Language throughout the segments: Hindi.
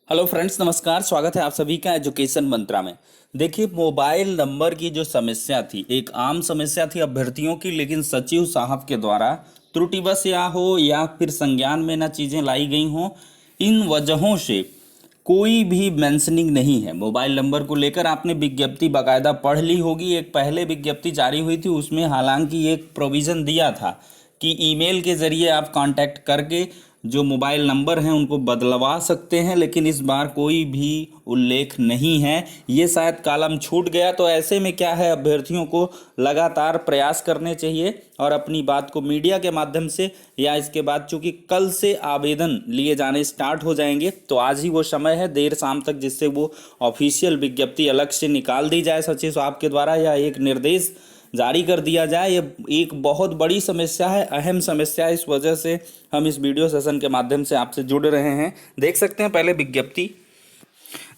हेलो फ्रेंड्स, नमस्कार। स्वागत है आप सभी का एजुकेशन मंत्रा में। देखिए, मोबाइल नंबर की जो समस्या थी, एक आम समस्या थी अभ्यर्थियों की, लेकिन सचिव साहब के द्वारा त्रुटिवश या हो या फिर संज्ञान में ना चीज़ें लाई गई हों, इन वजहों से कोई भी मेंशनिंग नहीं है मोबाइल नंबर को लेकर। आपने विज्ञप्ति बाकायदा पढ़ ली होगी। एक पहले विज्ञप्ति जारी हुई थी, उसमें हालांकि एक प्रोविज़न दिया था कि ईमेल के ज़रिए आप कांटेक्ट करके जो मोबाइल नंबर हैं उनको बदलवा सकते हैं, लेकिन इस बार कोई भी उल्लेख नहीं है। ये शायद कॉलम छूट गया। तो ऐसे में क्या है, अभ्यर्थियों को लगातार प्रयास करने चाहिए और अपनी बात को मीडिया के माध्यम से या इसके बाद, चूंकि कल से आवेदन लिए जाने स्टार्ट हो जाएंगे, तो आज ही वो समय है देर शाम तक, जिससे वो ऑफिशियल विज्ञप्ति अलग से निकाल दी जाए सचिव साहब के द्वारा, या एक निर्देश जारी कर दिया जाए। ये एक बहुत बड़ी समस्या है, अहम समस्या है। इस वजह से हम इस वीडियो सेशन के माध्यम से आपसे जुड़ रहे हैं। देख सकते हैं पहले विज्ञप्ति।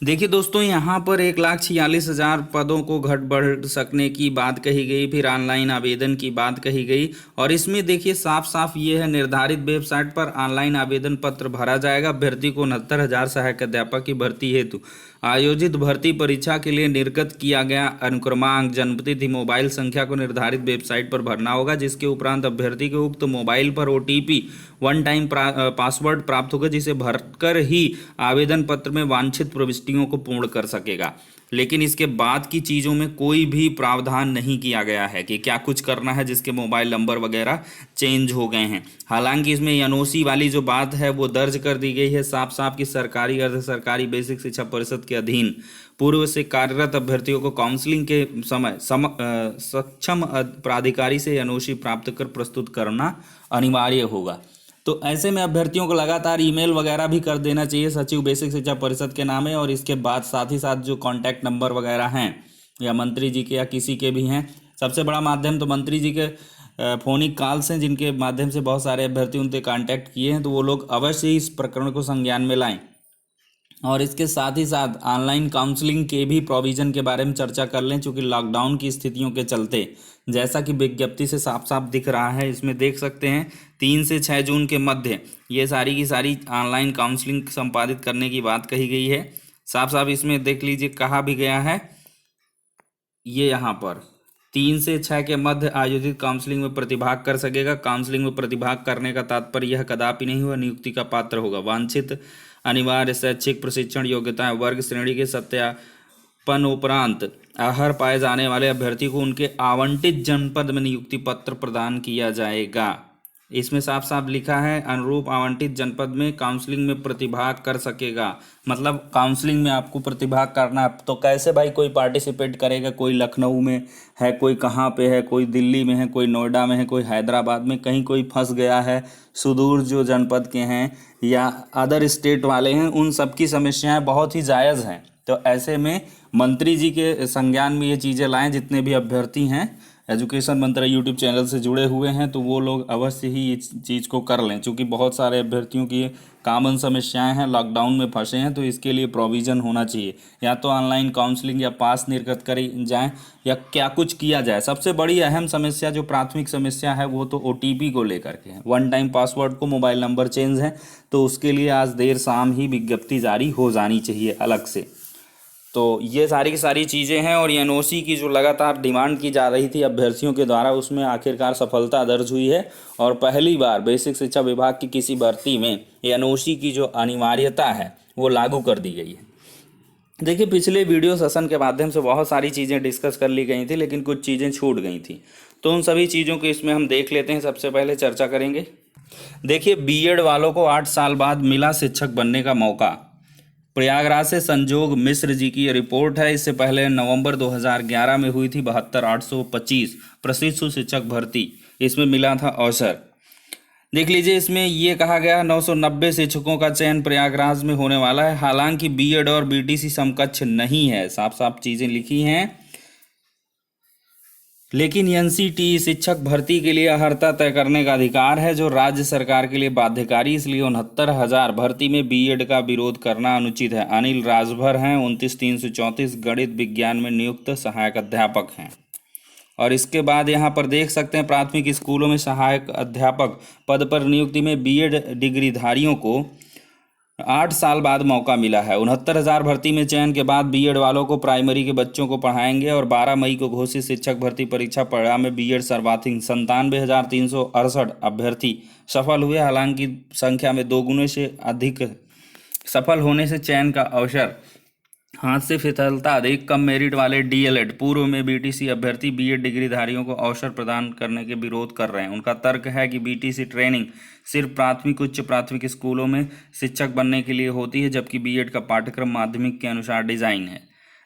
देखिए दोस्तों, यहाँ पर 1,46,000 पदों को घट बढ़ सकने की बात कही गई, फिर ऑनलाइन आवेदन की बात कही गई, और इसमें देखिए साफ साफ ये है, निर्धारित वेबसाइट पर ऑनलाइन आवेदन पत्र भरा जाएगा। अभ्यर्थी को 69,000 सहायक अध्यापक की भर्ती हेतु आयोजित भर्ती परीक्षा के लिए निर्गत किया गया अनुक्रमांक, जन्मतिथि, मोबाइल संख्या को निर्धारित वेबसाइट पर भरना होगा, जिसके उपरांत अभ्यर्थी के उक्त मोबाइल पर ओटीपी वन टाइम पासवर्ड प्राप्त होगा, जिसे भरकर ही आवेदन पत्र में वांछित प्रविष्टियों को पूर्ण कर सकेगा। लेकिन इसके बाद की चीज़ों में कोई भी प्रावधान नहीं किया गया है कि क्या कुछ करना है जिसके मोबाइल नंबर वगैरह चेंज हो गए हैं। हालांकि इसमें एनओसी वाली जो बात है वो दर्ज कर दी गई है साफ साफ कि सरकारी अर्ध सरकारी बेसिक शिक्षा परिषद के अधीन पूर्व से कार्यरत अभ्यर्थियों को काउंसलिंग के समय सक्षम प्राधिकारी से एनओसी प्राप्त कर प्रस्तुत करना अनिवार्य होगा। तो ऐसे में अभ्यर्थियों को लगातार ईमेल वगैरह भी कर देना चाहिए सचिव बेसिक शिक्षा परिषद के नाम है, और इसके बाद साथ ही साथ जो कांटेक्ट नंबर वगैरह हैं या मंत्री जी के या किसी के भी हैं, सबसे बड़ा माध्यम तो मंत्री जी के फोनिक कॉल्स हैं, जिनके माध्यम से बहुत सारे अभ्यर्थी उनसे कांटेक्ट किए हैं। तो वो लोग अवश्य ही इस प्रकरण को संज्ञान में लाएं, और इसके साथ ही साथ ऑनलाइन काउंसलिंग के भी प्रोविज़न के बारे में चर्चा कर लें, चूँकि लॉकडाउन की स्थितियों के चलते, जैसा कि विज्ञप्ति से साफ साफ दिख रहा है, इसमें देख सकते हैं 3 से 6 जून के मध्य ये सारी की सारी ऑनलाइन काउंसलिंग संपादित करने की बात कही गई है। साफ साफ इसमें देख लीजिए, कहा भी गया है ये यहाँ पर 3 से 6 के मध्य आयोजित काउंसलिंग में प्रतिभाग कर सकेगा। काउंसलिंग में प्रतिभाग करने का तात्पर्य यह कदापि नहीं हुआ नियुक्ति का पात्र होगा। वांछित अनिवार्य शैक्षिक प्रशिक्षण योग्यताएं वर्ग श्रेणी के सत्यापन उपरांत हर पाए जाने वाले अभ्यर्थी को उनके आवंटित जनपद में नियुक्ति पत्र प्रदान किया जाएगा। इसमें साफ साफ लिखा है, अनुरूप आवंटित जनपद में काउंसलिंग में प्रतिभाग कर सकेगा। मतलब काउंसलिंग में आपको प्रतिभाग करना है, तो कैसे भाई कोई पार्टिसिपेट करेगा? कोई लखनऊ में है, कोई कहाँ पे है, कोई दिल्ली में है, कोई नोएडा में है, कोई हैदराबाद में, कहीं कोई फंस गया है, सुदूर जो जनपद के हैं या अदर स्टेट वाले हैं, उन सब की समस्याएं बहुत ही जायज़ हैं। तो ऐसे में मंत्री जी के संज्ञान में ये चीज़ें लाएं। जितने भी अभ्यर्थी हैं एजुकेशन मंत्रा यूट्यूब चैनल से जुड़े हुए हैं, तो वो लोग अवश्य ही इस चीज़ को कर लें, क्योंकि बहुत सारे अभ्यर्थियों की कॉमन समस्याएं हैं, लॉकडाउन में फंसे हैं, तो इसके लिए प्रोविज़न होना चाहिए। या तो ऑनलाइन काउंसलिंग या पास निर्गत करी जाए या क्या कुछ किया जाए। सबसे बड़ी अहम समस्या जो प्राथमिक समस्या है वो तो ओटीपी को लेकर के है। वन टाइम पासवर्ड को मोबाइल नंबर चेंज है, तो उसके लिए आज देर शाम ही विज्ञप्ति जारी हो जानी चाहिए अलग से। तो ये सारी की सारी चीज़ें हैं, और एनओसी की जो लगातार डिमांड की जा रही थी अभ्यर्थियों के द्वारा, उसमें आखिरकार सफलता दर्ज हुई है, और पहली बार बेसिक शिक्षा विभाग की किसी भर्ती में एनओसी की जो अनिवार्यता है वो लागू कर दी गई है। देखिए, पिछले वीडियो सेशन के माध्यम से बहुत सारी चीज़ें डिस्कस कर ली गई थी, लेकिन कुछ चीज़ें छूट गई थी, तो उन सभी चीज़ों को इसमें हम देख लेते हैं। सबसे पहले चर्चा करेंगे। देखिए, बीएड वालों को 8 साल बाद मिला शिक्षक बनने का मौका। प्रयागराज से संजोग मिश्र जी की ये रिपोर्ट है। इससे पहले नवंबर 2011 में हुई थी 72,825 प्रशिक्षु शिक्षक भर्ती, इसमें मिला था अवसर। देख लीजिए, इसमें ये कहा गया 990 शिक्षकों का चयन प्रयागराज में होने वाला है। हालांकि बीएड और बीटीसी समकक्ष नहीं है, साफ साफ चीज़ें लिखी हैं, लेकिन एनसीटी शिक्षक भर्ती के लिए अर्हता तय करने का अधिकार है, जो राज्य सरकार के लिए बाध्यकारी। इसलिए 69,000 भर्ती में बीएड का विरोध करना अनुचित है। अनिल राजभर हैं, 29,334 गणित विज्ञान में नियुक्त सहायक अध्यापक हैं। और इसके बाद यहाँ पर देख सकते हैं, प्राथमिक स्कूलों में सहायक अध्यापक पद पर नियुक्ति में बीएड डिग्रीधारियों को 8 साल बाद मौका मिला है। 69,000 भर्ती में चयन के बाद बीएड वालों को प्राइमरी के बच्चों को पढ़ाएंगे। और 12 मई को घोषित शिक्षक भर्ती परीक्षा परिणाम में बीएड सर्वाधिक 97,368 अभ्यर्थी सफल हुए। हालांकि संख्या में 2 गुने से अधिक सफल होने से चयन का अवसर हाथ से फिसलता अधिक। कम मेरिट वाले डीएलएड पूर्व में बीटीसी अभ्यर्थी बीएड डिग्रीधारियों को अवसर प्रदान करने के विरोध कर रहे हैं। उनका तर्क है कि बीटीसी ट्रेनिंग सिर्फ प्राथमिक उच्च प्राथमिक स्कूलों में शिक्षक बनने के लिए होती है, जबकि बीएड का पाठ्यक्रम माध्यमिक के अनुसार डिजाइन है।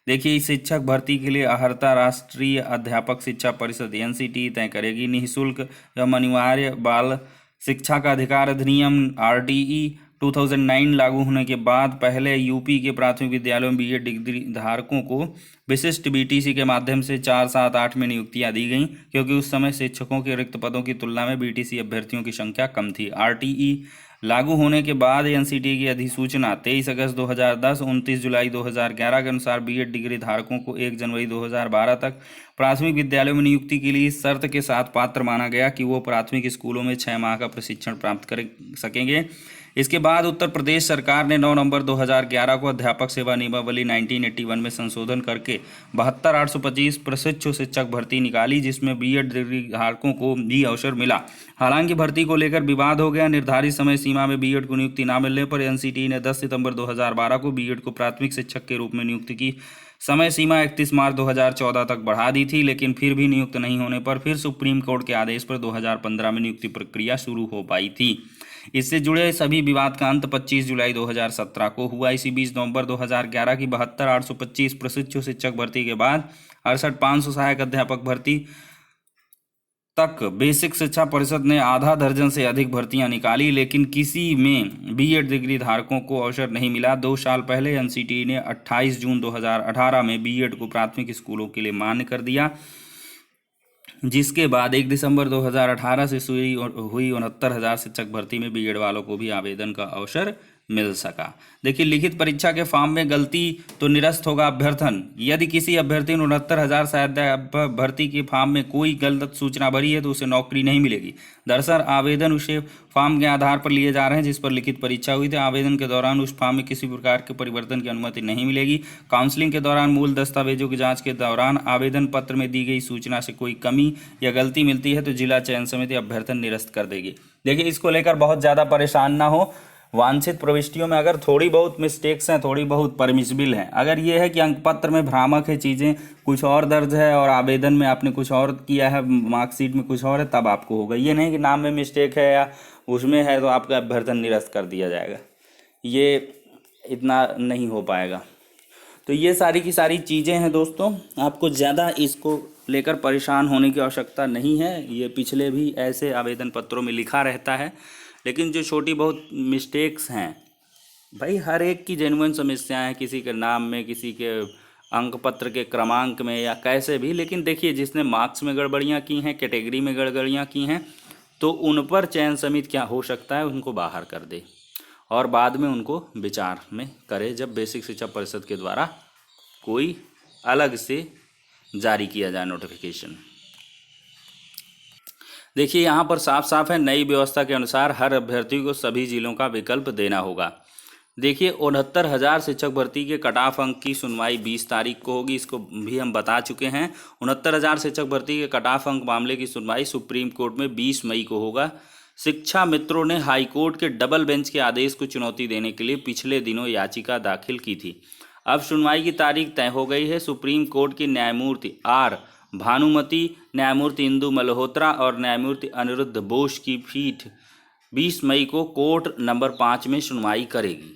देखिए, इस शिक्षक भर्ती के लिए अहर्ता राष्ट्रीय अध्यापक शिक्षा परिषद एनसीटी तय करेगी। निःशुल्क एवं अनिवार्य बाल शिक्षा का अधिकार अधिनियम आरटीई 2009 लागू होने के बाद पहले यूपी के प्राथमिक विद्यालयों में बीएड डिग्री धारकों को विशिष्ट बीटीसी के माध्यम से 4, 7, 8 में नियुक्तियां दी गईं, क्योंकि उस समय शिक्षकों के रिक्त पदों की तुलना में बीटीसी अभ्यर्थियों की संख्या कम थी। आरटीई लागू होने के बाद एनसीटी की अधिसूचना 23 अगस्त 2010, 29 जुलाई 2011 के अनुसार बीएड डिग्री धारकों को 1 जनवरी 2012 तक प्राथमिक विद्यालयों में नियुक्ति के लिए इस शर्त के साथ पात्र माना गया कि वो प्राथमिक स्कूलों में 6 माह का प्रशिक्षण प्राप्त कर सकेंगे। इसके बाद उत्तर प्रदेश सरकार ने 9 नवंबर 2011 को अध्यापक सेवा नियमावली 1981 में संशोधन करके 72,825 प्रशिक्षु शिक्षक भर्ती निकाली, जिसमें बीएड डिग्री धारकों को भी अवसर मिला। हालांकि भर्ती को लेकर विवाद हो गया। निर्धारित समय सीमा में बीएड को नियुक्ति न मिलने पर एनसीटी ने 10 सितंबर 2012 को बीएड को प्राथमिक शिक्षक के रूप में नियुक्ति की समय सीमा 31 मार्च 2014 तक बढ़ा दी थी, लेकिन फिर भी नियुक्त नहीं होने पर फिर सुप्रीम कोर्ट के आदेश पर 2015 में नियुक्ति प्रक्रिया शुरू हो पाई थी। इससे जुड़े सभी विवाद का अंत 25 जुलाई 2017 को हुआ। इसी बीच नवंबर 2011 की 72,825 प्रशिक्षु शिक्षक भर्ती के बाद 68,500 सहायक अध्यापक भर्ती तक बेसिक शिक्षा परिषद ने आधा दर्जन से अधिक भर्तियां निकाली, लेकिन किसी में बीएड डिग्री धारकों को अवसर नहीं मिला। 2 साल पहले एनसीटी ने 28 जून 2018 में बीएड को प्राथमिक स्कूलों के लिए मान्य कर दिया, जिसके बाद 1 दिसंबर 2018 से शुरू हुई 69,000 शिक्षक भर्ती में बीएड वालों को भी आवेदन का अवसर मिल सका। देखिए, लिखित परीक्षा के फॉर्म में गलती तो निरस्त होगा अभ्यर्थन। यदि किसी अभ्यर्थी ने 69,000 सहायक भर्ती के फॉर्म में कोई गलत सूचना भरी है तो उसे नौकरी नहीं मिलेगी। दरअसल आवेदन उसे फॉर्म के आधार पर लिए जा रहे हैं जिस पर लिखित परीक्षा हुई थी। आवेदन के दौरान उस फॉर्म में किसी प्रकार के परिवर्तन की अनुमति नहीं मिलेगी। काउंसलिंग के दौरान मूल दस्तावेजों की जांच के दौरान आवेदन पत्र में दी गई सूचना से कोई कमी या गलती मिलती है तो जिला चयन समिति अभ्यर्थन निरस्त कर देगी। देखिए, इसको लेकर बहुत ज़्यादा परेशान ना हो। वांछित प्रविष्टियों में अगर थोड़ी बहुत मिस्टेक्स हैं, थोड़ी बहुत परमिसिबल हैं, अगर ये है कि अंक पत्र में भ्रामक है, चीज़ें कुछ और दर्ज है और आवेदन में आपने कुछ और किया है, मार्कशीट में कुछ और है, तब आपको होगा। ये नहीं कि नाम में मिस्टेक है या उसमें है तो आपका अभ्यर्थन निरस्त कर दिया जाएगा, ये इतना नहीं हो पाएगा। तो ये सारी की सारी चीज़ें हैं दोस्तों, आपको ज़्यादा इसको लेकर परेशान होने की आवश्यकता नहीं है। ये पिछले भी ऐसे आवेदन पत्रों में लिखा रहता है, लेकिन जो छोटी बहुत मिस्टेक्स हैं भाई, हर एक की जेन्युइन समस्याएं हैं, किसी के नाम में, किसी के अंक पत्र के क्रमांक में या कैसे भी। लेकिन देखिए, जिसने मार्क्स में गड़बड़ियाँ की हैं, कैटेगरी में गड़बड़ियाँ की हैं, तो उन पर चयन समिति क्या हो सकता है, उनको बाहर कर दे और बाद में उनको विचार में करे जब बेसिक शिक्षा परिषद के द्वारा कोई अलग से जारी किया जाए नोटिफिकेशन। देखिए, यहाँ पर साफ साफ है, नई व्यवस्था के अनुसार हर अभ्यर्थी को सभी जिलों का विकल्प देना होगा। देखिए, 69,000 शिक्षक भर्ती के कट ऑफ अंक की सुनवाई 20 तारीख को होगी, इसको भी हम बता चुके हैं। 69,000 शिक्षक भर्ती के कट ऑफ अंक मामले की सुनवाई सुप्रीम कोर्ट में 20 मई को होगा। शिक्षा मित्रों ने हाईकोर्ट के डबल बेंच के आदेश को चुनौती देने के लिए पिछले दिनों याचिका दाखिल की थी। अब सुनवाई की तारीख तय हो गई है। सुप्रीम कोर्ट की न्यायमूर्ति आर भानुमति, न्यायमूर्ति इंदु मल्होत्रा और न्यायमूर्ति अनिरुद्ध बोस की पीठ 20 मई को कोर्ट नंबर 5 में सुनवाई करेगी।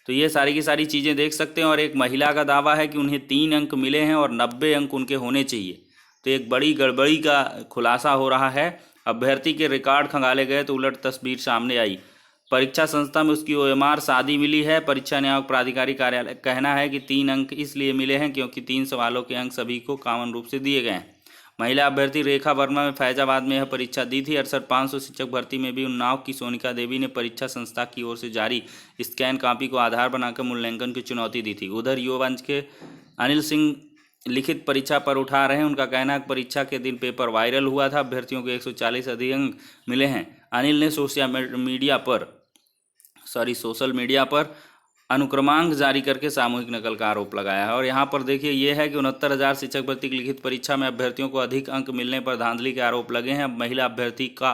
तो ये सारी की सारी चीज़ें देख सकते हैं। और एक महिला का दावा है कि उन्हें 3 अंक मिले हैं और 90 अंक उनके होने चाहिए। तो एक बड़ी गड़बड़ी का खुलासा हो रहा है। अभ्यर्थी के रिकॉर्ड खंगाले गए तो उलट तस्वीर सामने आई। परीक्षा संस्था में उसकी ओएमआर शादी मिली है। परीक्षा न्यायिक प्राधिकारी कार्यालय कहना है कि 3 अंक इसलिए मिले हैं क्योंकि 3 सवालों के अंक सभी को कॉमन रूप से दिए गए हैं। महिला अभ्यर्थी रेखा वर्मा में फैजाबाद में यह परीक्षा दी थी। 68,500 शिक्षक भर्ती में भी उन्नाव की सोनिका देवी ने परीक्षा संस्था की ओर से जारी स्कैन कॉपी को आधार बनाकर मूल्यांकन की चुनौती दी थी। उधर युवमंच के अनिल सिंह लिखित परीक्षा पर उठा रहे हैं। उनका कहना है कि परीक्षा के दिन पेपर वायरल हुआ था, अभ्यर्थियों को 140 अधिक अंक मिले हैं। अनिल ने सोशल मीडिया पर सोशल मीडिया पर अनुक्रमांक जारी करके सामूहिक नकल का आरोप लगाया है। और यहाँ पर देखिए ये है कि 69,000 शिक्षक भर्ती की लिखित परीक्षा में अभ्यर्थियों को अधिक अंक मिलने पर धांधली के आरोप लगे हैं। अब महिला अभ्यर्थी का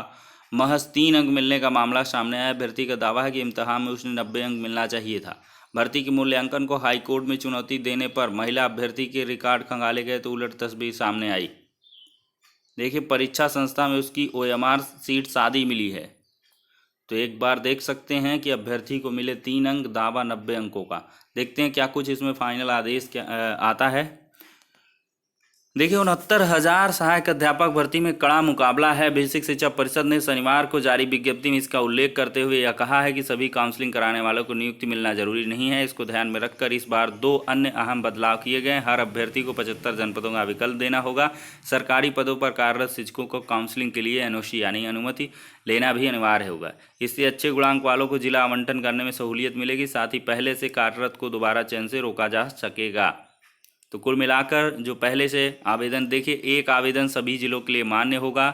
महज 3 अंक मिलने का मामला सामने आया। अभ्यर्थी का दावा है कि इम्तहान में उसने 90 अंक मिलना चाहिए था। भर्ती के मूल्यांकन को हाईकोर्ट में चुनौती देने पर महिला अभ्यर्थी के रिकॉर्ड खंगाले गए तो उलट तस्वीर सामने आई। देखिए परीक्षा संस्था में उसकी OMR सीट सादी मिली है। तो एक बार देख सकते हैं कि अभ्यर्थी को मिले 3 अंक, दावा 90 अंकों का। देखते हैं क्या कुछ इसमें फाइनल आदेश क्या आता है। देखिए 69,000 सहायक अध्यापक भर्ती में कड़ा मुकाबला है। बेसिक शिक्षा परिषद ने शनिवार को जारी विज्ञप्ति में इसका उल्लेख करते हुए यह कहा है कि सभी काउंसलिंग कराने वालों को नियुक्ति मिलना जरूरी नहीं है। इसको ध्यान में रखकर इस बार 2 अन्य अहम बदलाव किए गए। हर अभ्यर्थी को 75 जनपदों का विकल्प देना होगा। सरकारी पदों पर कार्यरत शिक्षकों को काउंसलिंग के लिए NOC यानी अनुमति लेना भी अनिवार्य होगा। इससे अच्छे गुणांक वालों को जिला आवंटन करने में सहूलियत मिलेगी। साथ ही पहले से कार्यरत को दोबारा चयन से रोका जा सकेगा। तो कुल मिलाकर जो पहले से आवेदन, देखिए एक आवेदन सभी जिलों के लिए मान्य होगा।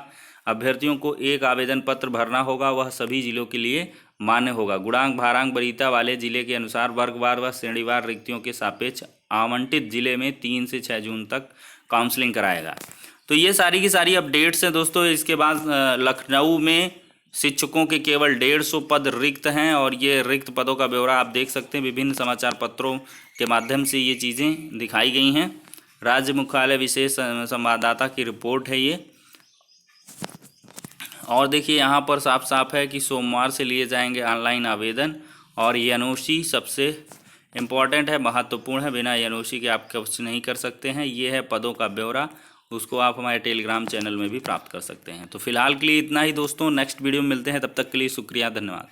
अभ्यर्थियों को एक आवेदन पत्र भरना होगा, वह सभी जिलों के लिए मान्य होगा। गुणांक भारांक वरीयता वाले जिले के अनुसार वर्गवार व श्रेणीवार रिक्तियों के सापेक्ष आवंटित जिले में 3 से 6 जून तक काउंसलिंग कराएगा। तो ये सारी की सारी अपडेट्स हैं दोस्तों। इसके बाद लखनऊ में शिक्षकों के केवल 150 पद रिक्त हैं और ये रिक्त पदों का ब्यौरा आप देख सकते हैं। विभिन्न समाचार पत्रों के माध्यम से ये चीज़ें दिखाई गई हैं। राज्य मुख्यालय विशेष संवाददाता की रिपोर्ट है ये। और देखिए यहाँ पर साफ साफ है कि सोमवार से लिए जाएंगे ऑनलाइन आवेदन। और ये NOC सबसे इम्पॉर्टेंट है, महत्वपूर्ण है। बिना NOC के आप कुछ नहीं कर सकते हैं। ये है पदों का ब्यौरा, उसको आप हमारे टेलीग्राम चैनल में भी प्राप्त कर सकते हैं। तो फिलहाल के लिए इतना ही दोस्तों, नेक्स्ट वीडियो में मिलते हैं। तब तक के लिए शुक्रिया, धन्यवाद।